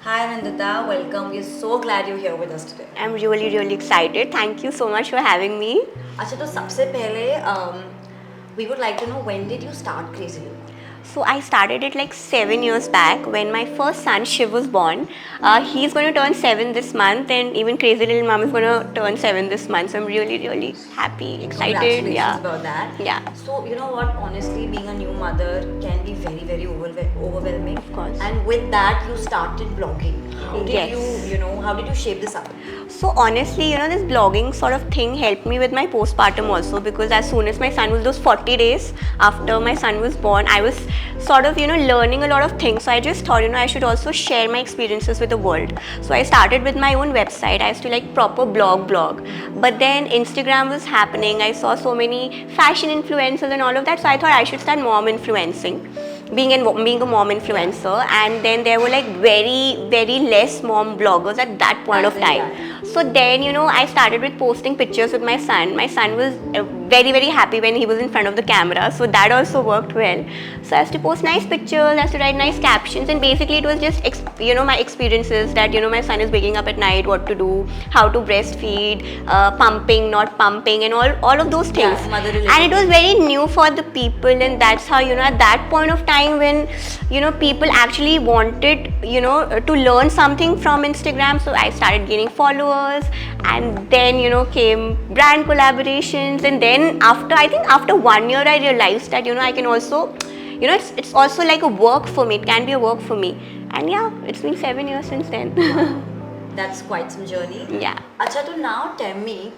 Hi Nandita, welcome. We're so glad you're here with us today. I'm really, really excited. Thank you so much for having me. अच्छा तो सबसे पहले we would like to know when did you start Crazy Little Mom? So I started it like 7 years back when my first son Shiv was born. He's going to turn 7 this month, and even Crazy Little Mom is going to turn 7 this month. So I'm really, really happy, excited. Congratulations Yeah, about that. yeah. So you know what? Honestly, being a new mother can be very, very overwhelming. Of course. And with that, you started blogging. How did Yes. how did you shape this up? So honestly, this blogging sort of thing helped me with my postpartum also, because as soon as my son was those 40 days after my son was born, I was sort of learning a lot of things. So I just thought I should also share my experiences with the world. So I started with my own website. I used to like proper blog, but then Instagram was happening. I saw so many fashion influencers and all of that. So I thought I should start mom influencing, being a mom influencer. And then there were like very less mom bloggers at that point of time. So then I started with posting pictures with my son. My son was very happy when he was in front of the camera, so that also worked well. So I used to post nice pictures, I used to write nice captions, and basically it was just my experiences, that my son is waking up at night, what to do, how to breastfeed, pumping, not pumping, and all of those things. And it was very new for the people, and that's how at that point of time when people actually wanted to learn something from Instagram. So I started gaining followers, and then came brand collaborations, and then after 1 year I realized that I can also it's also like a work for me. It can be a work for me. And yeah, it's been 7 years since then. That's quite some journey. Yeah. Acha, to now tell me,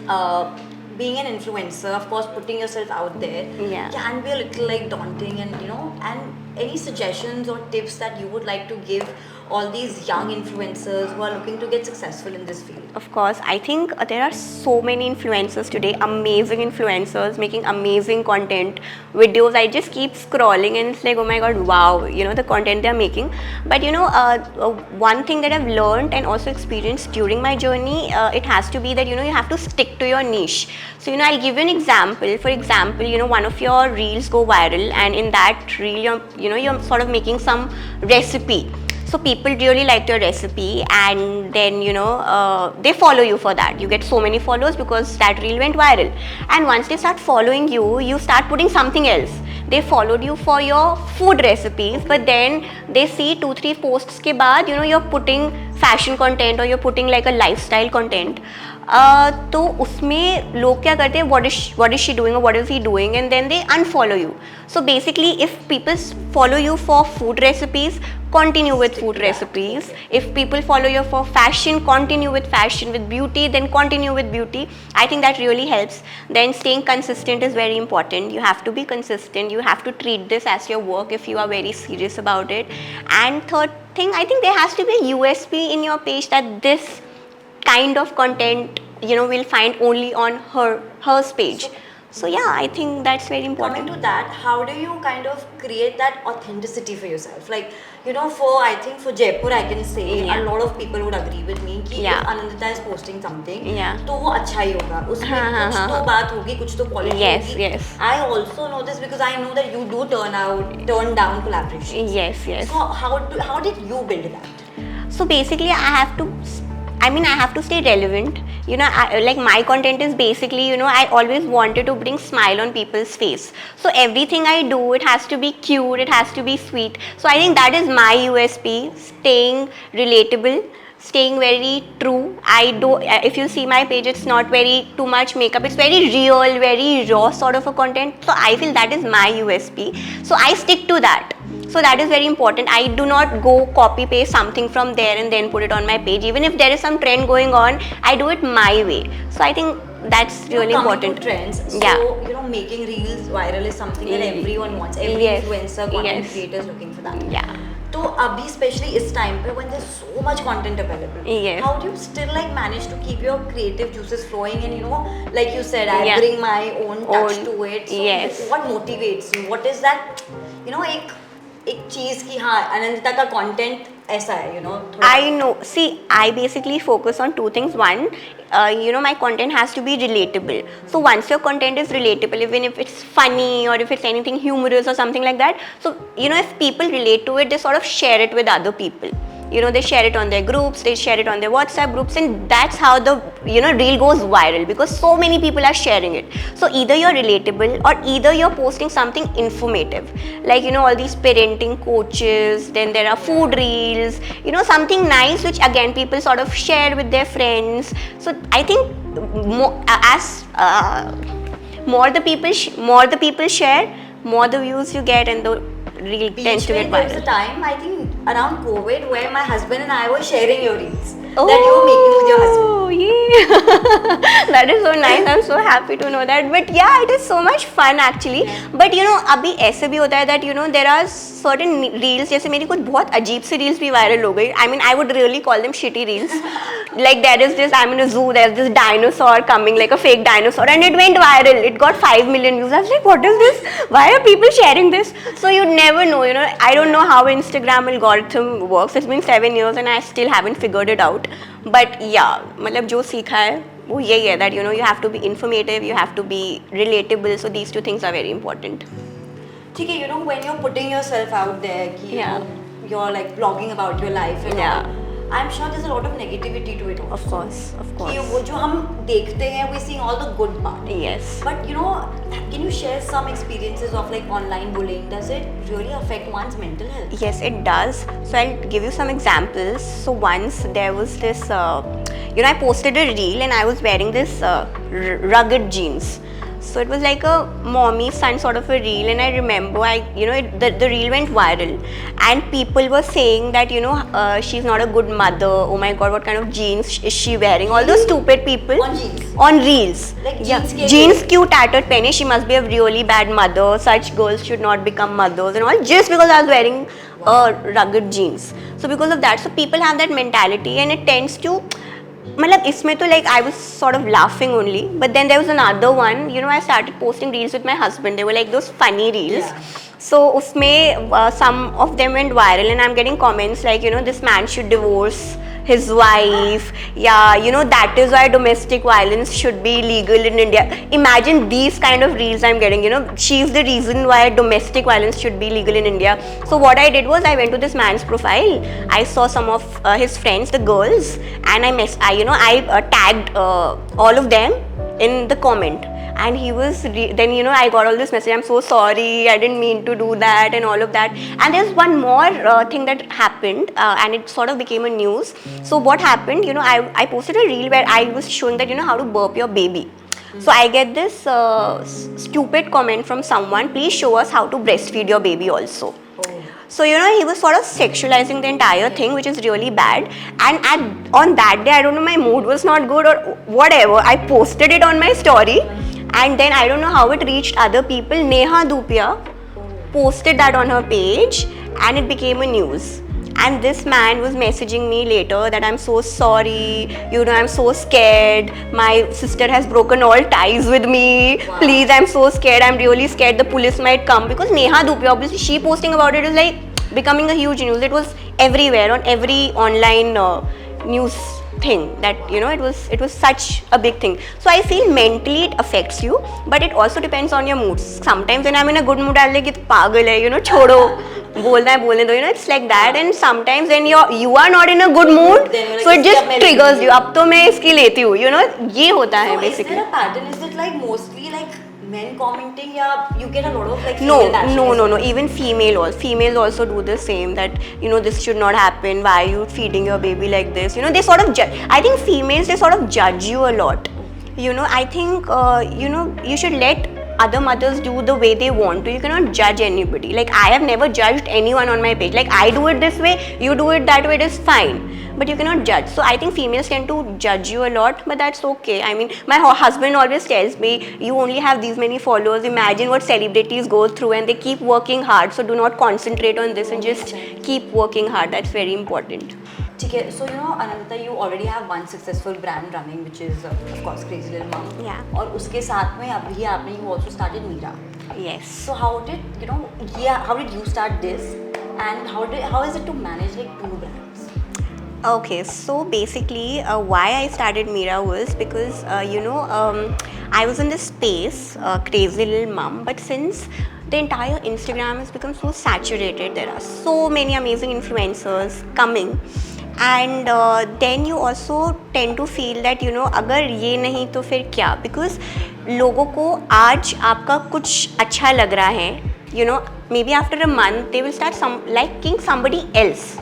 uh, being an influencer, of course, putting yourself out there can be a little like daunting, and and any suggestions or tips that you would like to give all these young influencers who are looking to get successful in this field? Of course, I think there are so many influencers today, amazing influencers making amazing content, videos. I just keep scrolling and it's like, oh my god, wow, the content they're making. But one thing that I've learned and also experienced during my journey, it has to be that you have to stick to your niche. So I'll give you an example. For example, one of your reels go viral, and in that reel you're sort of making some recipe. So people really liked your recipe, and then they follow you for that. You get so many followers because that reel went viral. And once they start following you, you start putting something else. They followed you for your food recipes, but then they see 2-3 posts के बाद you're putting fashion content, or you're putting like a lifestyle content. तो उसमें लोग क्या करते हैं, what is she doing or what is he doing, and then they unfollow you. So basically, if people follow you for food recipes, continue with food recipes. If people follow you for fashion, continue with fashion. With beauty, then continue with beauty. I think that really helps. Then staying consistent is very important. You have to be consistent. You have to treat this as your work if you are very serious about it. And third thing, I think there has to be a USP in your page, that this kind of content will find only on her page. So yeah, I think that's very important. Coming to that, how do you kind of create that authenticity for yourself? Like, I think for Jaipur, I can say a lot of people would agree with me कि if Anandita is posting something, तो वो अच्छा ही होगा. उसमें कुछ तो बात होगी, कुछ तो quality होगी. Yes. I also know this because I know that you do turn down collaborations. Yes. So how did you build that? So basically, I have to stay relevant. Like my content is basically, I always wanted to bring smile on people's face. So everything I do, it has to be cute, it has to be sweet. So I think that is my USP, staying relatable, staying very true. If you see my page, it's not very too much makeup. It's very real, very raw sort of a content. So I feel that is my USP. So I stick to that. So that is very important. I do not go copy paste something from there and then put it on my page. Even if there is some trend going on, I do it my way. So I think that's really important. To trends. So, making reels viral is something that everyone wants. Every influencer, content creator is looking for that. Yeah. So, abhi, especially this time when there's so much content available, how do you still like manage to keep your creative juices flowing? And like you said, I bring my own touch to it. So what motivates you? What is that? एक चीज की हाँ अनंतिता का content ऐसा है, you know. I know. See, I basically focus on two things. One, you know, my content has to be relatable. So once your content is relatable, even if it's funny or if it's anything humorous or something like that, so you know, if people relate to it, they sort of share it with other people. You know, they share it on their groups, they share it on their WhatsApp groups, and that's how the, you know, reel goes viral, because so many people are sharing it. So either you're relatable or either you're posting something informative, like, you know, all these parenting coaches, then there are food reels, you know, something nice which again people sort of share with their friends. So I think more the people share, more the views you get, and the reel tends to get There was a viral. time, I think around COVID, where my husband and I were sharing your reels that you were making with your husband. Oh, yeah. That is so nice. I'm so happy to know that. But yeah, it is so much fun actually. But you know, अभी ऐसे भी होता है that, you know, there are certain reels, जैसे मेरी कुछ बहुत अजीब सी reels भी viral हो गई. I mean, I would really call them shitty reels. Like there is this, I'm in a zoo, there's this dinosaur coming, like a fake dinosaur, and it went viral. It got 5 million views. I was like, what is this? Why are people sharing this? So you never know, you know. I don't know how Instagram algorithm works. It's been 7 years and I still haven't figured it out. But yeah, मतलब जो सीखा है वो यही है, that, you know, you have to be informative, you have to be relatable. So these two things are very important. ठीक है, you know, when you're putting yourself out there, कि you Yeah. know, you're like blogging about your life and Yeah. all, I'm sure there's a lot of negativity to it. Of course, of कि course. वो जो हम देखते हैं, we're seeing all the good part. Yes. But you know, can you share some experiences of like online bullying? Does it really affect one's mental health? Yes, it does. So I'll give you some examples. So once there was this, you know, I posted a reel and I was wearing this rugged jeans. So it was like a mommy son sort of a reel, and I remember the reel went viral, and people were saying that, you know, she's not a good mother. Oh my God, what kind of jeans is she wearing? All those stupid people On jeans? on reels. Like Yeah, jeans के jeans क्यों tattered पहने? She must be a really bad mother. Such girls should not become mothers and all, just because I was wearing rugged jeans. So because of that, so people have that mentality, and it tends to, मतलब इसमें तो like I was sort of laughing only, but then there was another one, you know, I started posting reels with my husband. They were like those funny reels. Yeah. So उसमें some of them went viral, and I'm getting comments like, you know, this man should divorce his wife. Yeah, you know, that is why domestic violence should be legal in India. Imagine these kind of reels I'm getting, you know, she's the reason why domestic violence should be legal in India. So what I did was I went to this man's profile. I saw some of his friends, the girls, and I tagged all of them in the comment. And he was, then, you know, I got all this message, I'm so sorry, I didn't mean to do that and all of that. And there's one more thing that happened, and it sort of became a news. So what happened, you know, I posted a reel where I was showing that, you know, how to burp your baby. So I get this stupid comment from someone, please show us how to breastfeed your baby also. So, you know, he was sort of sexualizing the entire thing, which is really bad. And on that day, I don't know, my mood was not good or whatever. I posted it on my story, and then I don't know how it reached other people. Neha Dupia posted that on her page, and it became a news. And this man was messaging me later that I'm so sorry, you know, I'm so scared. My sister has broken all ties with me. Wow. Please, I'm so scared. I'm really scared the police might come. Because Neha Dupia, obviously, she posting about it is like becoming a huge news. It was everywhere on every online news thing, that, you know, it was such a big thing. So I feel mentally it affects you, but it also depends on your moods. Sometimes when I'm in a good mood, I'll like, it pagal hai, you know, chodo, bolna hai, bolne do, you know, it's like that. And sometimes when you are not in a good mood, Like, so it just "Isकी अब मैं triggers लेती you. अब तो मैं इसकी लेती हूँ, you know, ये होता है So is basically. there a pattern? Is it like mostly like men commenting, yeah, you get a lot of like No, female bashing? no. Even females also do the same, that, you know, this should not happen. Why are you feeding your baby like this? You know, they sort of judge. I think females, they sort of judge you a lot. You know, I think, you know, you should let other mothers do the way they want to. You cannot judge anybody. Like, I have never judged anyone on my page. Like, I do it this way, you do it that way, it is fine. But you cannot judge. So I think females tend to judge you a lot, but that's okay. I mean, my husband always tells me, you only have these many followers. Imagine what celebrities go through, and they keep working hard. So do not concentrate on this and just keep working hard. That's very important. Okay, so you know, Ananta, you already have one successful brand running, which is of course Crazy Little Mom. Yeah. और उसके साथ में अभी आपने you also started Meera. Yes. So how did you start this, and how is it to manage like two brands? Okay, so basically, why I started Mira was because I was in this space, crazy little mom. But since the entire Instagram has become so saturated, there are so many amazing influencers coming, and then you also tend to feel that अगर ये नहीं तो फिर क्या? Because लोगों को आज आपका कुछ अच्छा लग रहा है, maybe after a month they will start liking somebody else.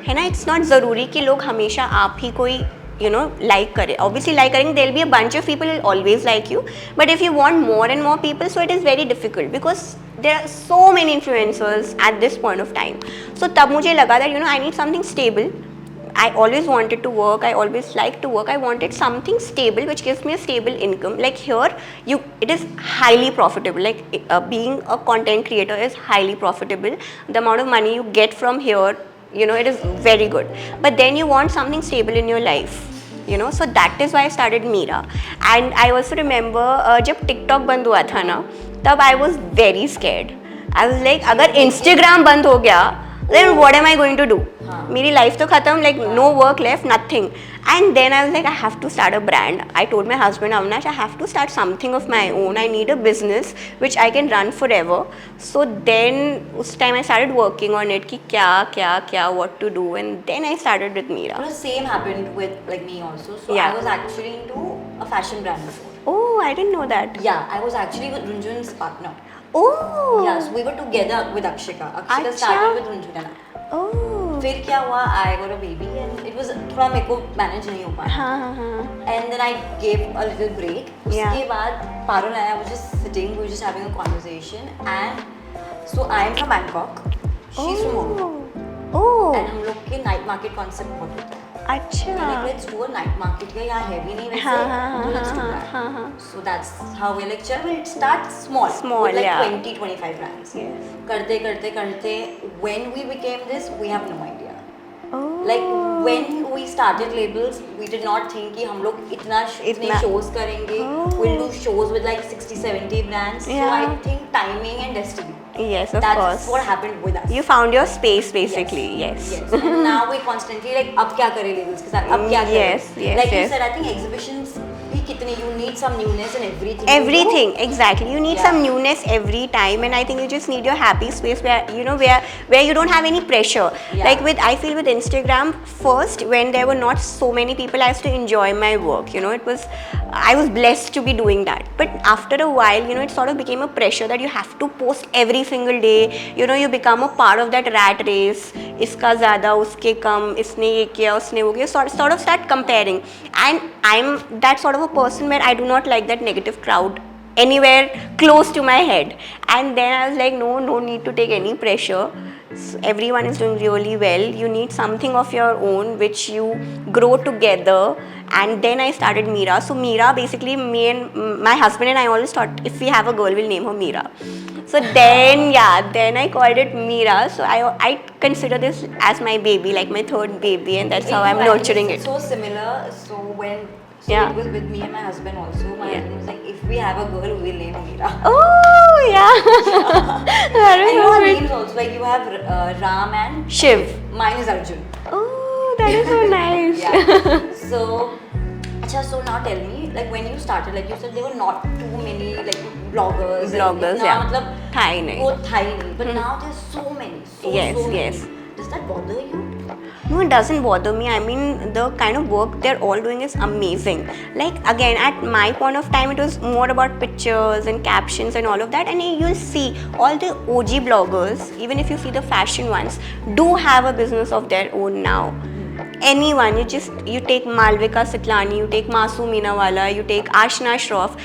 है ना. इट्स नॉट ज़रूरी कि लोग हमेशा आप ही कोई लाइक करें. ऑब्वियसली लाइक करेंगे, there be a bunch of people always like you, but if you want more and more people, so it is very difficult because there are so many influencers at this point of time. So तब मुझे लगा that I need something stable. I always wanted to work, I always liked to work, I wanted something stable which gives me a stable income. Like here, it is highly profitable. Like being a content creator is highly profitable. The amount of money you get from here, it is very good. But then you want something stable in your life. So that is why I started Mira. And I also remember जब TikTok बंद हुआ था ना, तब I was very scared. I was like, अगर Instagram बंद हो गया, then what am I going to do? मेरी लाइफ तो खत्म, like no work left, nothing. And then I was like, I have to start a brand. I told my husband, Avinash, I have to start something of my own. I need a business which I can run forever. So then उस time I started working on it कि क्या what to do, and then I started with Mira. The same happened with like me also. So Yeah. I was actually into a fashion brand before. Oh, I didn't know that. Yeah, I was actually with Runjun's partner. Oh. Yeah, so we were together with Akshika. Akshika Acha. started with Runjun and I. Oh. फिर क्या हुआ, I got a baby and it was थोड़ा मेरे को manage नहीं हो पाया. हाँ. And then I gave a little break. Yeah. उसके बाद Parul and I were just sitting, we were just having a conversation, and so I am from Bangkok, she's from Hong Kong, Oh. and हम लोग के night market concept बहुत होता है. अच्छा. Like let's do a night market का, यहाँ है भी नहीं वैसे, so let's do that. So that's how we're like, चल we'll start small, with like yeah. 20-25 brands. Yes. करते when we became this, we have no idea. Oh. Like when we started labels, we did not think कि हम लोग इतने shows करेंगे. We'll do shows with like 60-70 brands. Yeah. So I think timing and destiny. Yes, of That's course. what happened with us. You found your space basically. Yes. Yes. And now we constantly like अब क्या करें labels के साथ, अब क्या करें. Yes, yes, Like you yes. said, I think exhibitions भी कितने, you need some newness in everything. Everything, exactly. You need Yeah. some newness every time, and I think you just need your happy space where you don't have any pressure. Yeah. Like I feel with Instagram, first when there were not so many people, I used to enjoy my work. I was blessed to be doing that. But after a while, it sort of became a pressure that you have to post every single day. You become a part of that rat race. इसका ज़्यादा, उसके कम, इसने ये किया, उसने वो किया. Sort of start comparing, and I'm that sort of a person where I do not like that negative crowd anywhere close to my head. And then I was like, no need to take any pressure. So everyone is doing really well. You need something of your own which you grow together. And then I started Mira. So Mira, basically, me and my husband and I always thought if we have a girl, we'll name her Mira. So then I called it Mira. So I consider this as my baby, like my third baby, and that's how I'm nurturing it. It's so similar. So when Yeah. it was with me and my husband also. My husband was like, if we have a girl, we'll name her Mira. Oh yeah. That And is you so have sweet. names also, like you have Ram and Shiv. mine is Arjun. Oh, that is so nice. Yeah. So, acha, so now tell me, like when you started, like you said there were not too many like bloggers. Bloggers, now, yeah. मतलब था ही नहीं. वो था ही नहीं. But now there's so many. Yes, so many. yes. Does that bother you? No, it doesn't bother me. I mean, the kind of work they're all doing is amazing. Like, again, at my point of time, it was more about pictures and captions and all of that. And you'll see all the OG bloggers, even if you see the fashion ones, do have a business of their own now. Anyone, you take Malvika Sitlani, you take Masu Minawala, you take Ashna Shroff,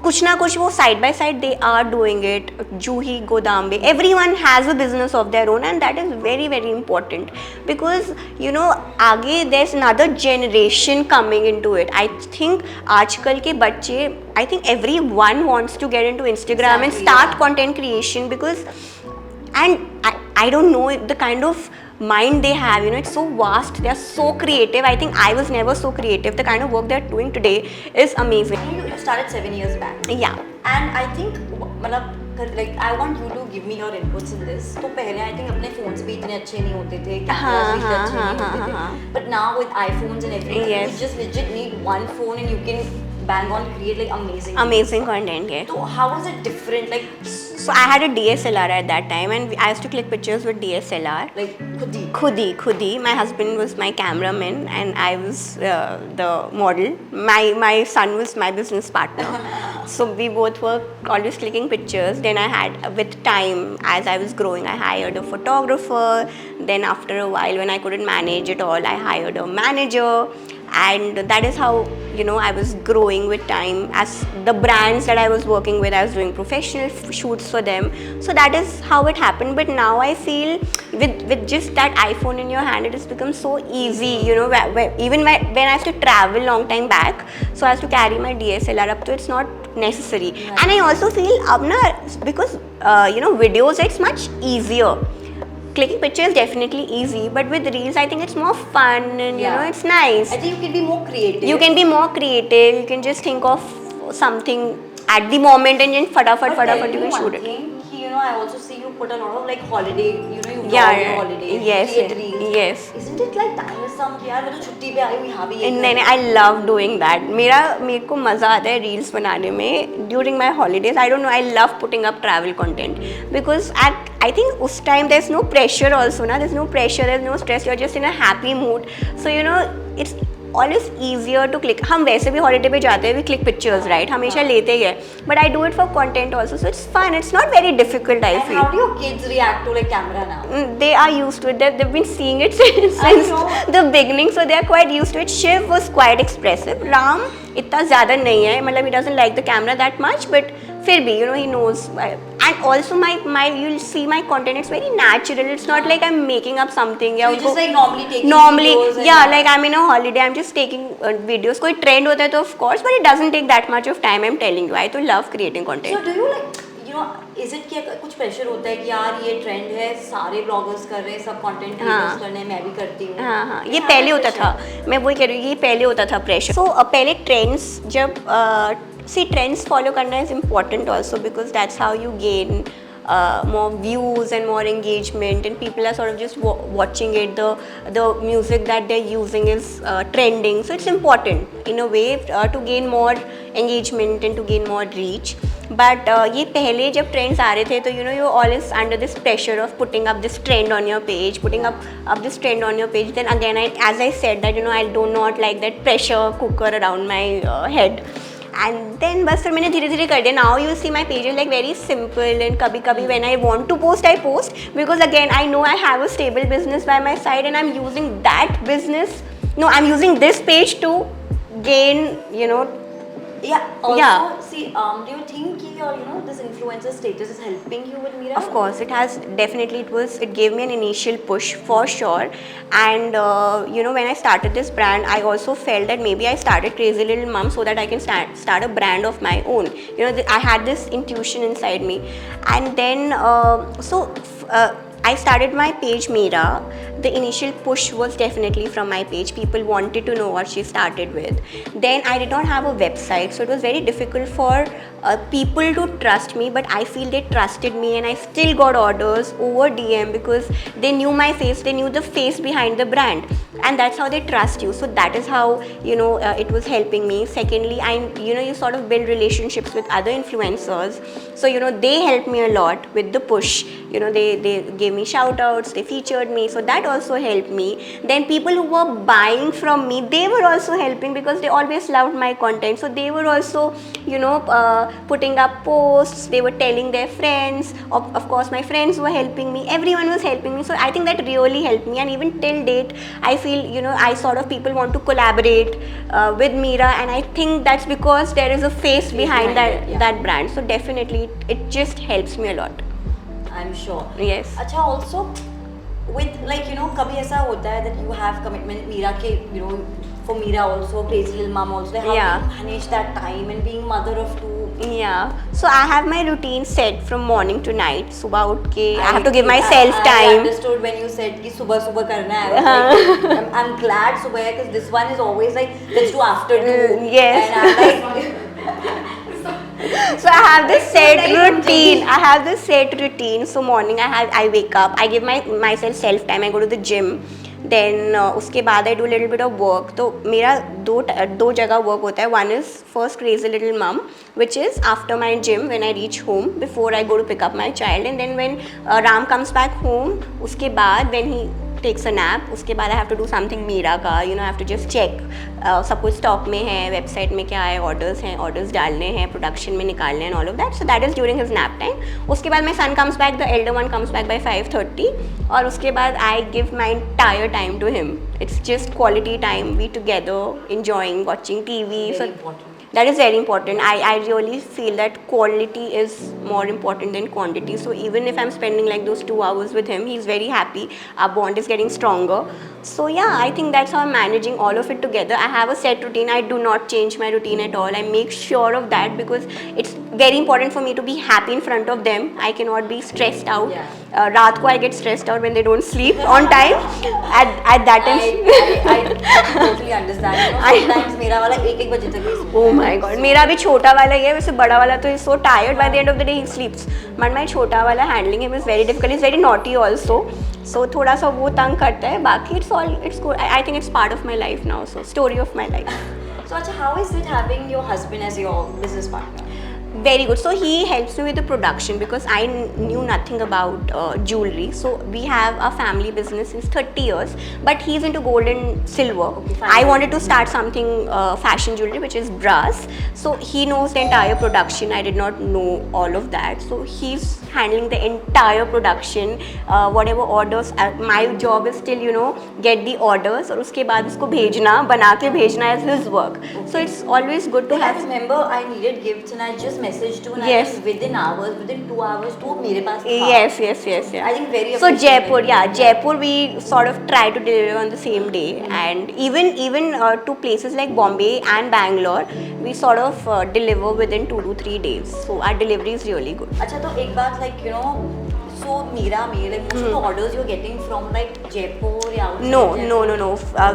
कुछ ना कुछ वो side by side they are doing it. Juhi Godambe, everyone has a business of their own, and that is very very important because आगे there's another generation coming into it. I think आजकल के बच्चे, I think everyone wants to get into Instagram and start content creation because, and I don't know the kind of mind they have, it's so vast, they are so creative. I think I was never so creative. The kind of work they're doing today is amazing. You started 7 years back. Yeah. And I think, like I want you to give me your inputs in this. तो पहले I think अपने phones भी इतने अच्छे नहीं होते थे, cameras भी इतने अच्छे नहीं होते थे. But now with iPhones and everything, you just legit need one phone and you can bang on create like amazing content. Yeah. So how is it different? Like So I had a DSLR at that time, and I used to click pictures with DSLR. like Khudi. My husband was my cameraman, and I was the model. My son was my business partner. So we both were always clicking pictures. Then I had, with time, as I was growing, I hired a photographer. Then after a while, when I couldn't manage it all, I hired a manager. And that is how, you know, I was growing with time. As the brands that I was working with, I was doing professional shoots for them. So that is how it happened. But now I feel with just that iPhone in your hand, it has become so easy, you know. Even when I used to travel long time back, so I used to carry my DSLR up, so it's not necessary. Right. And I also feel because you know, videos, it's much easier. Clicking pictures is definitely easy, but with reels I think it's more fun, and you know, it's nice. I think you can be more creative. You can be more creative. You can just think of something at the moment and then fadafat you can shoot it. You know, I also see you put a lot of like holiday, you know, you vlog Yeah, your holiday, yes, create reels. yes. Isn't it like time is some यार मैं तो छुट्टी पे आई हूँ यहाँ भी नहीं, I love doing that. मेरे को मज़ा आता है reels बनाने में during my holidays. I don't know, I love putting up travel content because I think उस time there's no pressure also ना. There's no pressure, there's no stress. You're just in a happy mood. So you know, it's always easier to click. हम वैसे भी holiday पे जाते हैं, we click pictures, right? हमेशा लेते ही हैं. But I do it for content also, so it's fun. It's not very difficult, I feel. How do your kids react to like camera now? They are used to it. They've been seeing it since the beginning, so they are quite used to it. Shiv was quite expressive. Ram इतना ज़्यादा नहीं है, मतलब he doesn't like the camera that much, but फिर भी, you know, he knows. And also you'll see my content, it's very natural. It's not like I'm making up something. So you just like normally taking videos. Yeah, like I'm in a holiday, I'm just taking videos. कोई trend होता है तो of course, but it doesn't take that much of time. I'm telling you, I तो love creating content. So do you like, you know, is it कि कुछ pressure होता है कि यार ये trend है, सारे bloggers कर रहे हैं, सब content creators कर रहे हैं, मैं भी करती हूँ. हाँ, ये पहले होता था. मैं वही कह रही हूँ, ये पहले होता था pressure. So पहले trends जब see, trends follow करना is important also because that's how you gain more views and more engagement, and people are sort of just watching it. The music that they're using is trending, so it's important in a way to gain more engagement and to gain more reach. But ये पहले जब trends आ रहे थे तो you know, you're always under this pressure of putting up this trend on your page, putting up this trend on your page. Then again, as I said that, you know, I do not like that pressure cooker around my head. And then बस फिर मैंने धीरे धीरे कर दिया. Now you see my page is like very simple, and कभी कभी when I want to post, I post because again I know I have a stable business by my side, and I'm using that business. No, I'm using this page to gain, you know. Yeah. Also, Yeah. see, do you think your, you know, this influencer status is helping you with Meera? Of course, it has definitely. It gave me an initial push for sure. And you know, when I started this brand, I also felt that maybe I started Crazy Little Mom so that I can start a brand of my own. You know, I had this intuition inside me, and then I started my page Meera. The initial push was definitely from my page. People wanted to know what she started with. Then I did not have a website, so it was very difficult for people to trust me, but I feel they trusted me, and I still got orders over DM because they knew my face, they knew the face behind the brand, and that's how they trust you. So that is how, you know, it was helping me. Secondly, you know, you sort of build relationships with other influencers, so you know, they helped me a lot with the push. You know, they gave me shout outs, they featured me, so that also helped me. Then people who were buying from me, they were also helping because they always loved my content, so they were also, you know, putting up posts, they were telling their friends. Of course my friends were helping me, everyone was helping me, so I think that really helped me. And even till date I feel, you know, I sort of, people want to collaborate with Meera, and I think that's because there is a face behind that brand. So definitely it just helps me a lot. I'm sure. Yes. अच्छा, also with, like, you know, कभी ऐसा होता है that you have commitment Meera के, you know, for Meera also, Crazy Little Mom also, how do you manage that time and being mother of two? Yeah, so I have my routine set from morning to night. सुबह उठ के I have to give myself time. I understood when you said कि सुबह करना है. I was like, I'm glad सुबह है, because this one is always like, let's do after 2. Yes. And I'm like So I have this set Exercise routine. routine. I have this set routine. So morning I wake up. I give myself self time. I go to the gym. Then उसके बाद I do a little bit of work. तो मेरा दो जगह work होता है. One is first raise a little mom, which is after my gym when I reach home before I go to pick up my child. And then when Ram comes back home, उसके बाद when he takes a nap, उसके बाद I have to do something Meera का, you know, I have to just check सब कुछ stock में है, website में क्या है, ऑर्डर्स हैं, ऑर्डर्स डालने हैं, प्रोडक्शन में निकालने हैं, all of that. So that is during his nap time. उसके बाद my son comes back, the elder one comes back by 5:30 और उसके बाद I give my entire time to him. It's just quality time, we together enjoying watching TV. Very So important. that is very important. I really feel that quality is more important than quantity. So even if I'm spending like those 2 hours with him, he's very happy. Our bond is getting stronger. So yeah, I think that's how I'm managing all of it together. I have a set routine. I do not change my routine at all. I make sure of that because it's very important for me to be happy in front of them. I cannot be stressed out. Yeah. रात को I get stressed out when they don't sleep on time. At that time. I totally understand. You know, sometimes मेरा वाला 1 बजे तक ही सोता Oh है. my god, मेरा भी छोटा वाला ही है. वैसे बड़ा वाला तो is so tired by the end of the day he sleeps. But my छोटा वाला handling him is very difficult. He's very naughty also. So थोड़ा सा वो तंग करता है. बाकी it's good. I think it's part of my life now. So story of my life. So Acha, how is it having your husband as your business partner? Very good. So he helps me with the production because I knew nothing about jewelry. So we have a family business since 30 years, but he's into gold and silver. Okay, fine. I wanted to start something fashion jewelry, which is brass. So he knows the entire production. I did not know all of that. So he's handling the entire production. Whatever orders, my job is still, you know, get the orders और उसके बाद उसको भेजना, बना के भेजना is his work. So it's always good to I have. remember I needed gifts and I just messaged you and Yes. I think within 2 hours तो मेरे पास था. Yes. I think very So appreciated. Jaipur, yeah, Jaipur we sort of try to deliver on the same day, and even to places like Bombay and Bangalore, we sort of deliver within 2 to 3 days. So our delivery is really good. अच्छा तो एक बात like you know so Meera में like most of the orders you're getting from like Jaipur या outside No.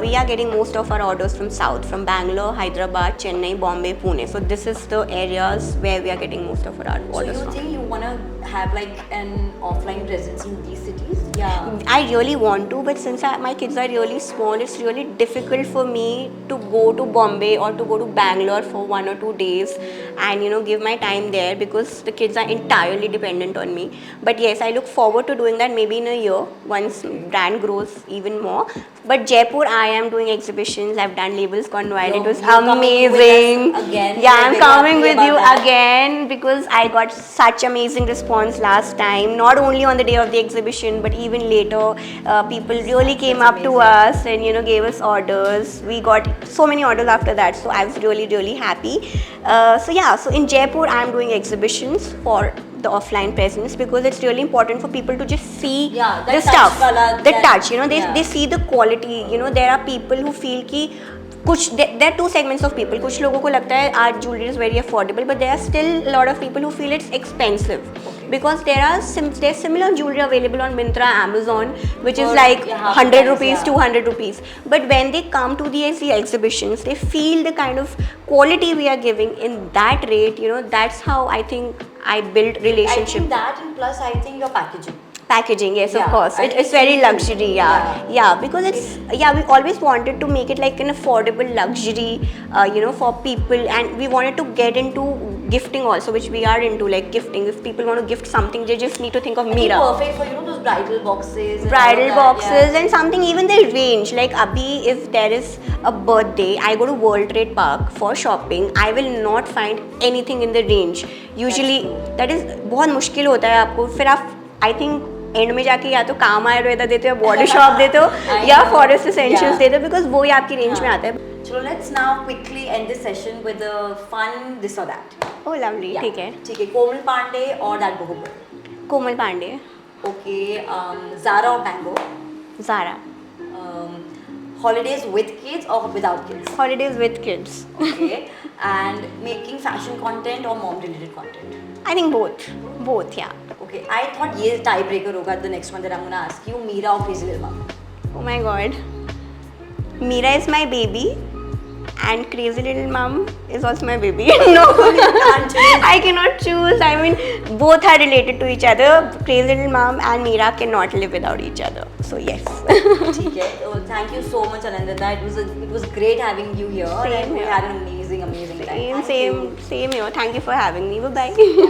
We are getting most of our orders from South, from Bangalore, Hyderabad, Chennai, Bombay, Pune. So this is the areas where we are getting most of our So orders you from. think you wanna have like an offline presence in these cities? Yeah. I really want to, but since my kids are really small, it's really difficult for me to go to Bombay or to go to Bangalore for 1 or 2 days and, you know, give my time there because the kids are entirely dependent on me. But yes, I look forward to doing that maybe in a year once brand grows even more. But Jaipur, I am doing exhibitions. I've done Labels Gone Wild. It was You're coming with amazing. us again. Yeah, We're I'm very coming happy with about you that. again because I got such amazing response last time. Not only on the day of the exhibition, but even later, people really came up to us and, you know, gave us orders. We got so many orders after that, so I was really happy. So yeah, so in Jaipur, I'm doing exhibitions for the offline presence because it's really important for people to just see Yeah, that the touch stuff, wala, the that- touch. You know, yeah. they see the quality. You know, there are people who feel कि कुछ there are two segments of people. कुछ लोगों को लगता है आज jewelry is very affordable, but there are still a lot of people who feel it's expensive because there's similar jewelry available on Myntra, Amazon, which is For, like yeah, half 100 price, rupees, yeah. 200 rupees. But when they come to these exhibitions, they feel the kind of quality we are giving in that rate. You know, that's how I think I build I relationship. think that and plus I think your packaging. Packaging, yes, Yeah, of course. I It's think very it's luxury, yeah. yeah. Because it's we always wanted to make it like an affordable luxury, you know, for people, and we wanted to get into gifting also, which we are into, like gifting. If people want to gift something, they just need to think of I think Meera. perfect for you know those bridal boxes. And Bridal all that, boxes and something, even the range. Like abhi, if there is a birthday, I go to World Trade Park for shopping. I will not find anything in the range. Usually, that is बहुत मुश्किल होता है आपको. फिर आप, I think, and में जाके या तो काम आयुर्वेदा देते हो, बॉडी शॉप देते हो या फॉरेस्ट एसेंशियल्स देते हो बिकॉज वो ही आपकी रेंज में आता है. चलो let's now quickly end this session with a fun this or that. Oh lovely, ठीक है. ठीक है, कोमल पांडे और दैट बहुपर. कोमल पांडे. ओके, Zara और Mango. Zara. Holidays with kids or without kids? Holidays with kids. Okay. And making fashion content or mom related content? I think both, yeah. Okay, I thought ये tie breaker होगा. The next one that I'm gonna ask you, Meera or Crazy Little Mom? Oh my god. Meera is my baby and Crazy Little Mom is also my baby. No, I cannot choose. I mean, both are related to each other. Crazy Little Mom and Meera cannot live without each other. So yes. ठीक है. Thank you so much, Anandita. It was great having you here. Same and we here. had an amazing time. Thank you. Same here. Thank you for having me. Bye bye.